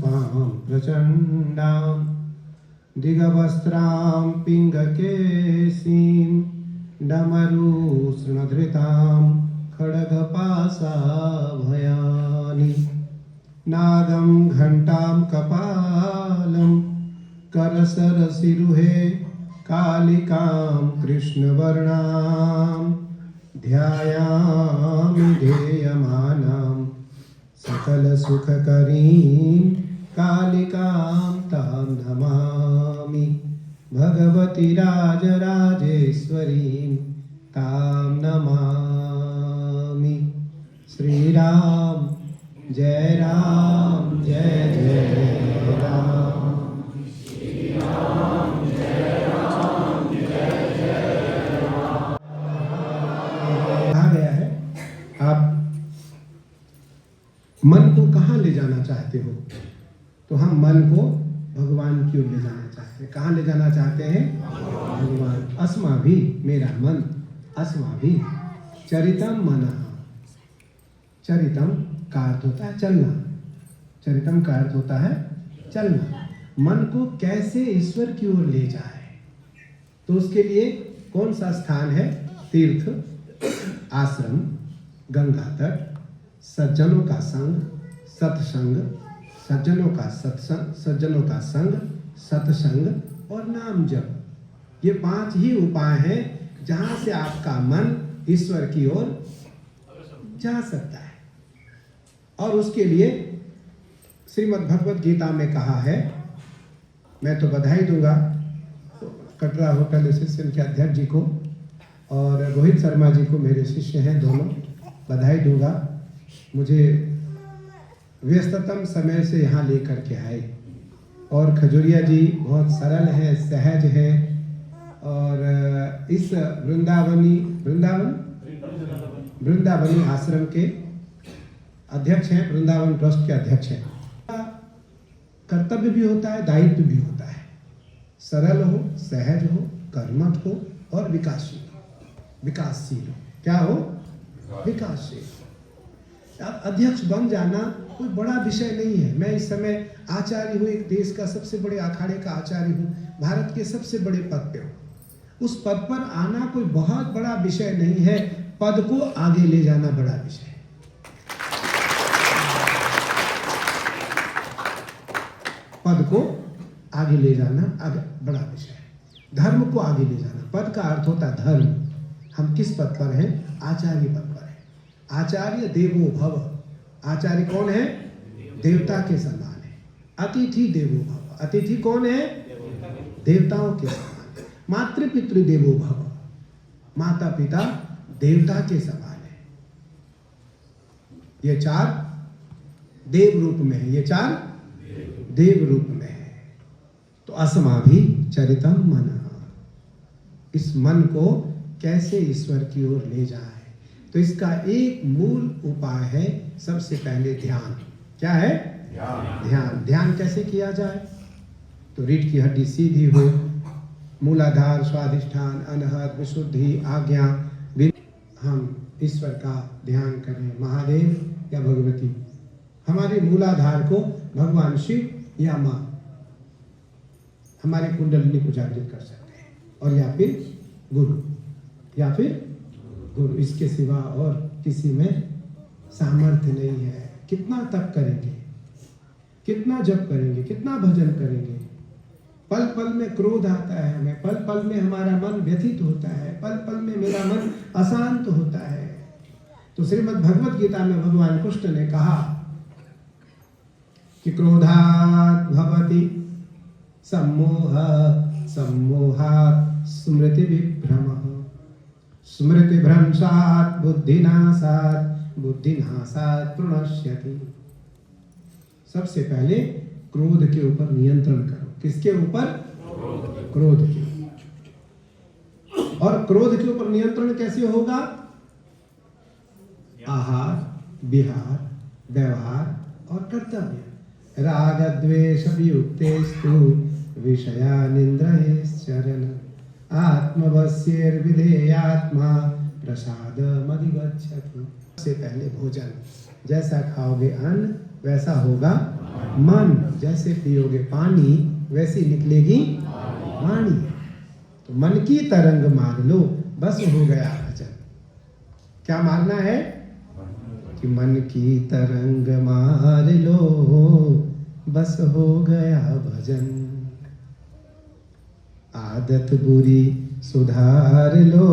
रूपां प्रचंडां दिगवस्त्रां पिंगकेशीं डमरुसृणधृतां खड्गपाशाभयानि नागं घंटां कपालं करसरसिरुहे कालिकां कृष्णवर्णां ध्यायामि ध्येयमानां सकलसुखकरीं कालिकां तां नमामि भगवती राजराजेश्वरीं तां नमामि। श्री राम जय जय राम। कहा गया है आप मन को कहाँ ले जाना चाहते हो, तो हम मन को भगवान की ओर ले जाना चाहते हैं। कहाँ ले जाना चाहते हैं? भगवान। अस्मा भी, मेरा मन, अस्मा भी चरितम मनः। चरितम का अर्थ होता है चलना, चरितम का अर्थ होता है चलना। मन को कैसे ईश्वर की ओर ले जाए, तो उसके लिए कौन सा स्थान है? तीर्थ, आश्रम, गंगा तट, सज्जनों का संग, सत्संग, सज्जनों का सत्संग, सज्जनों का संग, सत्संग और नाम जप। ये 5 ही उपाय हैं जहां से आपका मन ईश्वर की ओर जा सकता है। और उसके लिए श्रीमद् भगवत गीता में कहा है, मैं तो बधाई दूंगा कटरा होटल एसोसिएशन के अध्यक्ष जी को और रोहित शर्मा जी को, मेरे शिष्य हैं दोनों, बधाई दूंगा। मुझे व्यस्ततम समय से यहाँ लेकर के आए और खजूरिया जी बहुत सरल हैं, सहज हैं और इस वृंदावनी आश्रम के अध्यक्ष हैं, वृंदावन ट्रस्ट के अध्यक्ष हैं। कर्तव्य भी होता है, दायित्व भी होता है। सरल हो, सहज हो, कर्मठ हो और विकासशील हो। क्या हो? विकासशील। अध्यक्ष बन जाना कोई बड़ा विषय नहीं है। मैं इस समय आचार्य हूँ, एक देश का सबसे बड़े अखाड़े का आचार्य हूँ, भारत के सबसे बड़े पद पे हूँ। उस पद पर आना कोई बहुत बड़ा विषय नहीं है, पद को आगे ले जाना बड़ा विषय है। पद को आगे ले जाना बड़ा विषय है। धर्म को आगे ले जाना, पद का अर्थ होता है धर्म। हम किस पद पर हैं? आचार्य पद पर हैं। आचार्य देवो भव। आचार्य कौन है? देवता के समान है। अतिथि देवो भव। अतिथि कौन है? देवताओं के समान है। मातृपितृ देवो भव। माता पिता देवता के समान है। ये 4 देव रूप में है, ये 4 देव रूप में है। तो अस्माभि चरितम मनः। इस मन को कैसे ईश्वर की ओर ले जाए, तो इसका एक मूल उपाय है, सबसे पहले ध्यान। क्या है? ध्यान। ध्यान कैसे किया जाए? तो रीढ़ की हड्डी सीधी हो, मूलाधार, स्वाधिष्ठान, अनहद, विशुद्धि, आज्ञा, हम ईश्वर का ध्यान करें, महादेव या भगवती। हमारे मूलाधार को भगवान शिव या माँ हमारे कुंडलिनी को जागृत कर सकते हैं, और या फिर गुरु, या फिर गुरु। इसके सिवा और किसी में सामर्थ्य नहीं है। कितना तप करेंगे, कितना जप करेंगे, कितना भजन करेंगे। पल पल में क्रोध आता है हमें, पल पल में हमारा मन व्यथित होता है, पल पल में मेरा मन अशांत होता है। तो श्रीमद् भगवत गीता में भगवान कृष्ण ने कहा कि क्रोधात् भवति सम्मोहात् स्मृति विभ्रमः, स्मृति भ्रंशात् बुद्धिनाशात् प्रणश्यति। सबसे पहले क्रोध के ऊपर नियंत्रण करो। किसके ऊपर? क्रोध के। और क्रोध के ऊपर नियंत्रण कैसे होगा? आहार, विहार, व्यवहार और कर्तव्य। राग द्वेष वियुक्तेस्तु विषयानिन्द्रियश्चरण आत्मवश्यैर्विधेयात्मा प्रसादमधिगच्छति। सबसे पहले भोजन। जैसा खाओगे अन्न वैसा होगा मन, जैसे पियोगे पानी वैसी निकलेगी वाणी। तो मन की तरंग मार लो, बस हो गया भजन। क्या मारना है कि मन की तरंग मार लो, बस हो गया भजन। आदत बुरी सुधार लो,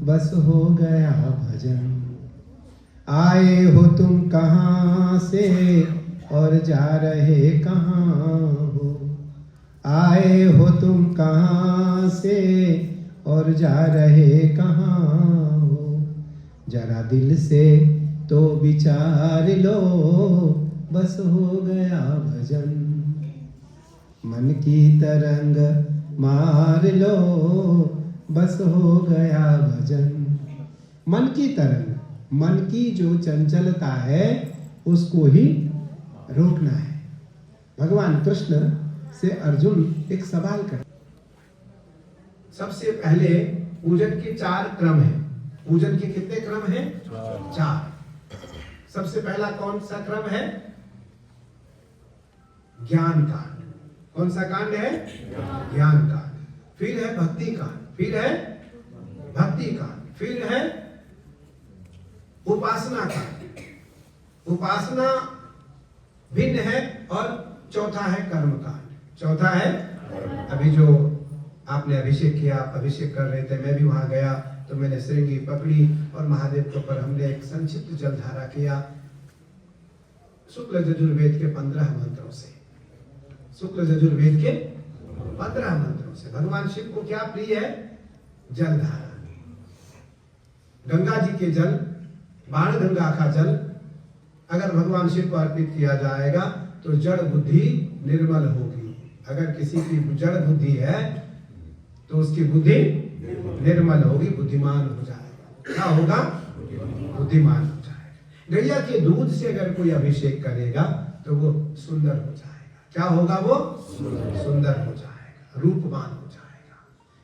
बस हो गया भजन। आए हो तुम कहाँ से और जा रहे कहाँ हो, आए हो तुम कहाँ से और जा रहे कहाँ हो, जरा दिल से तो विचार लो, बस हो गया भजन। मन की तरंग मार लो, बस हो गया भजन। मन की तरंग, मन की जो चंचलता है उसको ही रोकना है। भगवान कृष्ण से अर्जुन एक सवाल कर, सबसे पहले पूजन के 4 क्रम हैं। पूजन के कितने क्रम हैं? 4। सबसे पहला कौन सा क्रम है? ज्ञान कांड। कौन सा कांड है? ज्ञान कांड। फिर है भक्ति कांड, फिर है भक्ति कांड, फिर है उपासना कांड। उपासना भिन्न है और चौथा है कर्म कांड। चौथा है, अभी जो आपने अभिषेक किया, आप अभिषेक कर रहे थे, मैं भी वहां गया तो मैंने श्रृंगी पकड़ी और महादेव के ऊपर हमने एक संक्षिप्त जलधारा किया शुक्ल यजुर्वेद के 15 मंत्रों से। शुक्ल यजुर्वेद के 15 मंत्रों से। भगवान शिव को क्या प्रिय है? जलधारा। गंगा जी के जल, बाण गंगा का जल अगर भगवान शिव को अर्पित किया जाएगा तो जड़ बुद्धि निर्मल होगी। अगर किसी की जड़ बुद्धि है तो उसकी बुद्धि निर्मल होगी, बुद्धिमान हो जाएगा। क्या होगा? बुद्धिमान हो जाएगा। गैया के दूध से अगर कोई अभिषेक करेगा तो वो सुंदर हो जाएगा। क्या होगा? वो सुंदर हो जाएगा, रूपवान हो जाएगा।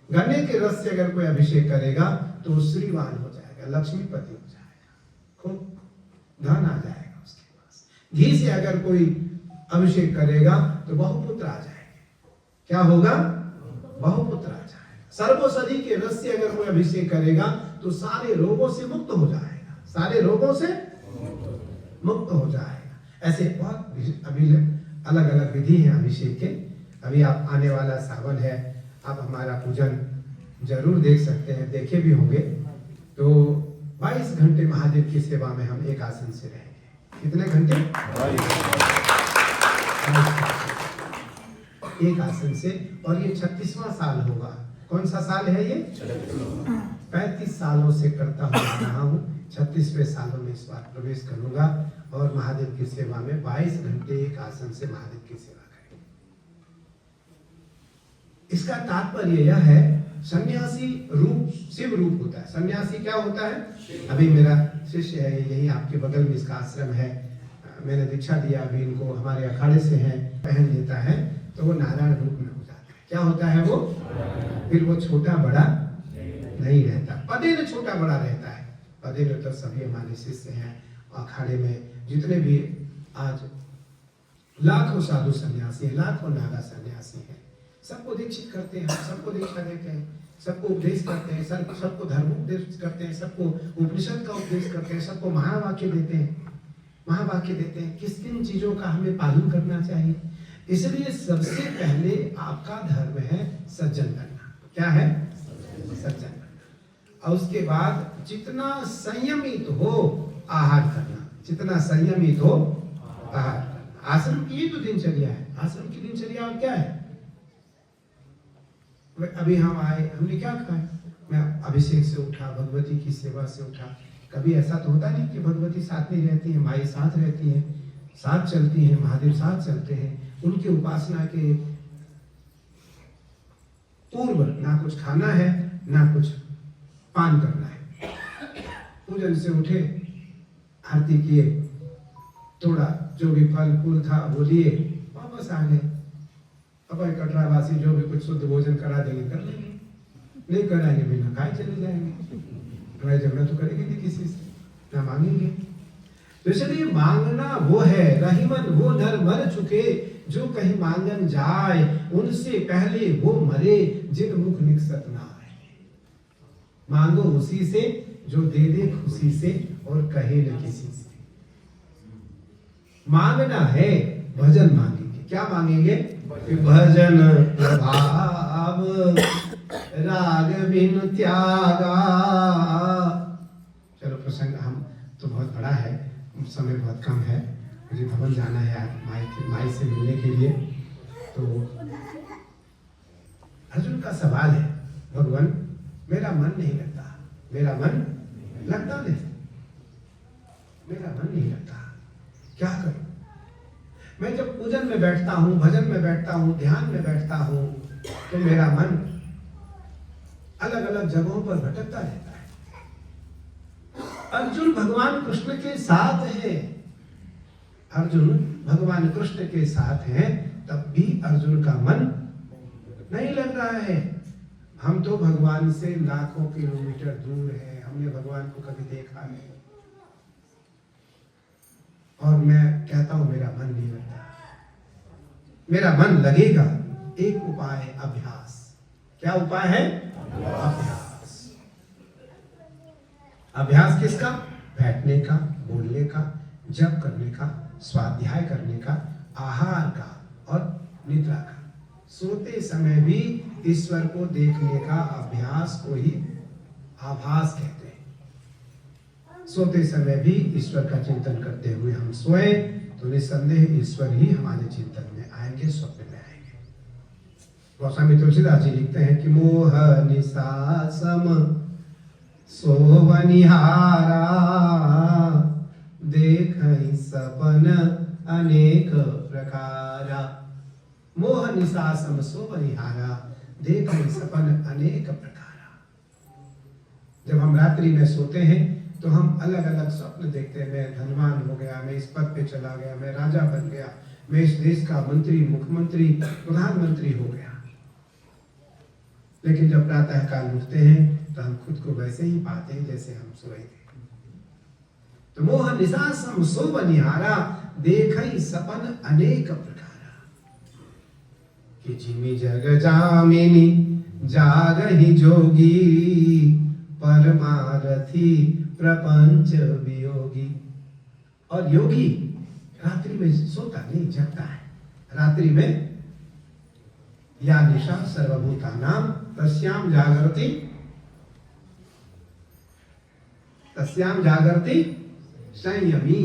गन्ने के रस से अगर कोई अभिषेक करेगा तो वो श्रीवान हो जाएगा, लक्ष्मीपति हो जाएगा, खूब धन आ जाएगा उसके पास। घी से अगर कोई अभिषेक करेगा तो बहुपुत्र आ जाएंगे। क्या होगा? बहुपुत्र आ जाएगा। सर्वौषधि के रस से अगर कोई अभिषेक करेगा तो सारे रोगों से मुक्त हो जाएगा, सारे रोगों से मुक्त हो जाएगा। ऐसे बहुत अभी अलग अलग विधि है अभिषेक के। अभी आप आने वाला सावन है, आप हमारा पूजन जरूर देख सकते हैं, देखे भी होंगे। तो 22 घंटे महादेव की सेवा में हम एक आसन से रहेंगे। कितने घंटे? एक आसन से। और ये 36वां साल होगा। कौन सा साल है ये? 35 सालों से करता हुआ रहा हूँ, 36वें सालों में इस बार प्रवेश करूंगा और महादेव की सेवा में 22 घंटे एक आसन से महादेव की सेवा करेंगे। इसका तात्पर्य यह है, सन्यासी रूप शिव रूप होता है। सन्यासी क्या होता है? अभी मेरा शिष्य है, यही आपके बगल में इसका आश्रम है, मैंने दीक्षा दिया अभी इनको, हमारे अखाड़े से है, पहन लेता है तो वो नारायण रूप में हो जाता है। क्या होता है वो? फिर वो छोटा बड़ा नहीं रहता, पदे में छोटा बड़ा रहता है। पदे में तो सभी हमारे शिष्य हैं, अखाड़े में जितने भी आज लाखों साधु सन्यासी हैं, लाखों नागा सन्यासी हैं, सबको दीक्षित करते हैं, सबको दीक्षा देते हैं, सबको उपदेश करते हैं, सबको धर्म उपदेश करते हैं, सबको उपनिषद का उपदेश करते हैं, सबको महावाक्य देते हैं, महावाक्य देते हैं किस किन चीजों का हमें पालन करना चाहिए। इसलिए सबसे पहले आपका धर्म है सज्जन करना। क्या है? सज्जन करना। और उसके बाद जितना संयमित हो आहार करना, जितना संयमित हो आहार करना। आश्रम की तो दिनचर्या है। आश्रम की दिनचर्या और क्या है? अभी हम आए, हमने क्या खाया? मैं अभिषेक से उठा, भगवती की सेवा से उठा। कभी ऐसा तो होता नहीं कि भगवती साथ में रहती है, माई साथ रहती है, साथ चलती है, महादेव साथ चलते हैं। उनकी उपासना के पूर्व ना कुछ खाना है ना कुछ पान करना है। पूजन से उठे, आरती किए, थोड़ा जो भी फल फूल था वो लिए, वापस आ गए। अब कटरावासी जो भी कुछ शुद्ध भोजन करा देंगे कर लेंगे, नहीं कराएंगे बिना खाए चले जाएंगे। लड़ाई झगड़ा तो करेंगे नहीं किसी से, ना मांगेंगे। तो इसलिए मांगना वो है, रहीमन वो नर मर चुके, जो कहीं मांगन जाए, उनसे पहले वो मरे, जिन मुख निकसत ना आए। मांगो उसी से जो दे दे खुशी से, और कहे न किसी से। मांगना है, भजन मांगेंगे। क्या मांगेंगे? भजन प्रभाव राग बिनु त्यागा। चलो प्रसंग हम तो बहुत बड़ा है, समय बहुत कम है, मुझे भवन जाना है माई से मिलने के लिए। तो अर्जुन का सवाल है, भगवान मेरा मन नहीं लगता, मेरा मन लगता नहीं, मेरा मन नहीं लगता, क्या करूं? मैं जब पूजन में बैठता हूं, भजन में बैठता हूं, ध्यान में बैठता हूं, तो मेरा मन अलग अलग जगहों पर भटकता रहता है। अर्जुन भगवान कृष्ण के साथ है, अर्जुन भगवान कृष्ण के साथ है, तब भी अर्जुन का मन नहीं लग रहा है। हम तो भगवान से लाखों किलोमीटर दूर है, हमने भगवान को कभी देखा नहीं, और मैं कहता हूं मेरा मन नहीं लगता। मेरा मन लगेगा, एक उपाय है अभ्यास। क्या उपाय है? अभ्यास। अभ्यास किसका? बैठने का, बोलने का, जप करने का, स्वाध्याय करने का, आहार का और निद्रा का। सोते समय भी ईश्वर को देखने का अभ्यास को ही आभास कहते हैं। सोते समय भी ईश्वर का चिंतन करते हुए हम सोए तो निस्संदेह ईश्वर ही हमारे चिंतन में आएंगे, स्वप्न में आएंगे। गोस्वामी तुलसीदास जी लिखते हैं कि मोह निशा सम सोवनिहारा, देखहि सपन अनेक प्रकारा। मोह निशा सम सोवनिहारा, देखहि सपन अनेक प्रकारा। जब हम रात्रि में सोते हैं तो हम अलग अलग स्वप्न देखते हैं। मैं धनवान हो गया, मैं इस पद पे चला गया, मैं राजा बन गया, मैं इस देश का मंत्री, मुख्यमंत्री, प्रधानमंत्री हो गया। लेकिन जब प्रातः काल उठते हैं तो हम खुद को वैसे ही पाते हैं जैसे हम सोए थे। तो मोह निशा सम सोवनिहारा, देखहि सपन अनेक प्रकारा। कि जिमि जग जामिनी जागहि जोगी, परमारथी प्रपंच वियोगी। और योगी रात्रि में सोता नहीं, जगता है। रात्रि में या निशा सर्वभूतानां तस्याम जागर्ति, तस्याम जागर्ति संयमी,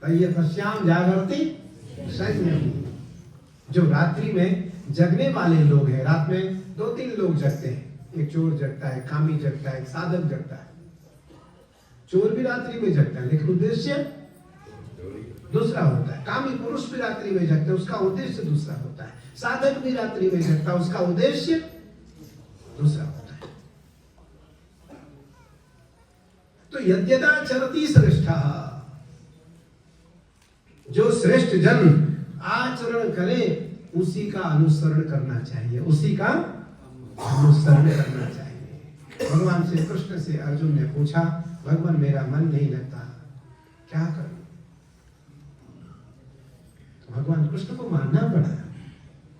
तस्याम जागर्ति संयमी। जो रात्रि में जगने वाले लोग हैं, रात में 2-3 लोग जगते हैं। एक चोर जगता है, कामी जगता है, एक साधक जगता है। चोर भी रात्रि में जगता है लेकिन उद्देश्य दूसरा होता है। कामी पुरुष भी रात्रि में जगता है, उसका उद्देश्य दूसरा होता है। साधक भी रात्रि में जगता है, उसका उद्देश्य दूसरा होता है। तो यद्यदा चरति श्रेष्ठः, जो श्रेष्ठ जन आचरण करे उसी का अनुसरण करना चाहिए, उसी का अनुसरण करना चाहिए। भगवान श्री कृष्ण से अर्जुन ने पूछा, भगवान मेरा मन नहीं लगता, क्या करूं? तो भगवान कृष्ण को मानना पड़ा।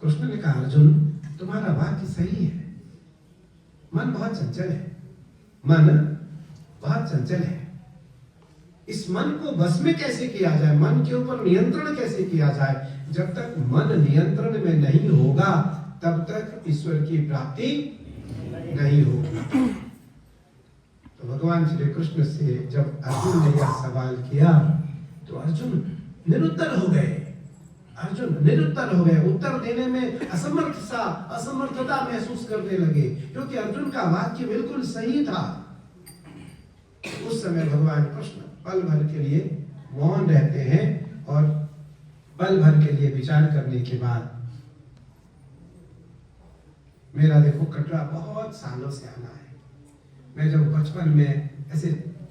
कृष्ण ने कहा, अर्जुन तुम्हारा वाक्य सही है, मन बहुत चंचल है, मन बहुत चंचल है। इस मन को बस में कैसे किया जाए, मन के ऊपर नियंत्रण कैसे किया जाए? जब तक मन नियंत्रण में नहीं होगा तब तक ईश्वर की प्राप्ति नहीं होगी। तो भगवान श्री कृष्ण से जब अर्जुन ने यह सवाल किया तो अर्जुन निरुत्तर हो गए। अर्जुन निरुत्तर हो गए, उत्तर देने में असमर्थता महसूस करने लगे, क्योंकि अर्जुन का वाक्य बिल्कुल सही था। उस समय भगवान कृष्ण पल भर के लिए मौन रहते हैं और पल भर के लिए विचार करने के बाद, मेरा देखो कटरा बहुत सालों से आना है। मैं जब बचपन में ऐसे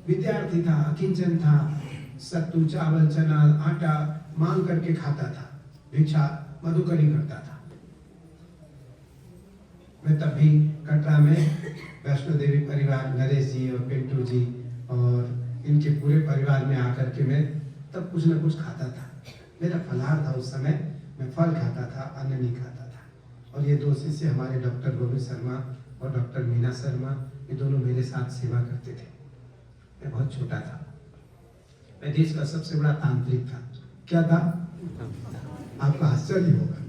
विद्यार्थी था, अकिंचन था, सत्तू चावल चना आटा मांग करके खाता था, भिक्षा मधुकरी करता था। मैं तब भी कटरा में वैष्णो देवी परिवार, नरेश जी और पिंटू जी और इनके पूरे परिवार में आकर के मैं तब कुछ ना कुछ खाता था। मेरा फलाहार था उस समय, मैं फल खाता था, अन्न नहीं खाता था। और ये दो शिष्य हमारे डॉक्टर गोविंद शर्मा और डॉक्टर मीना शर्मा, ये दोनों मेरे साथ सेवा करते थे। मैं बहुत छोटा था, मैं देश का सबसे बड़ा तांत्रिक था। क्या था? आपका आश्चर्य होगा।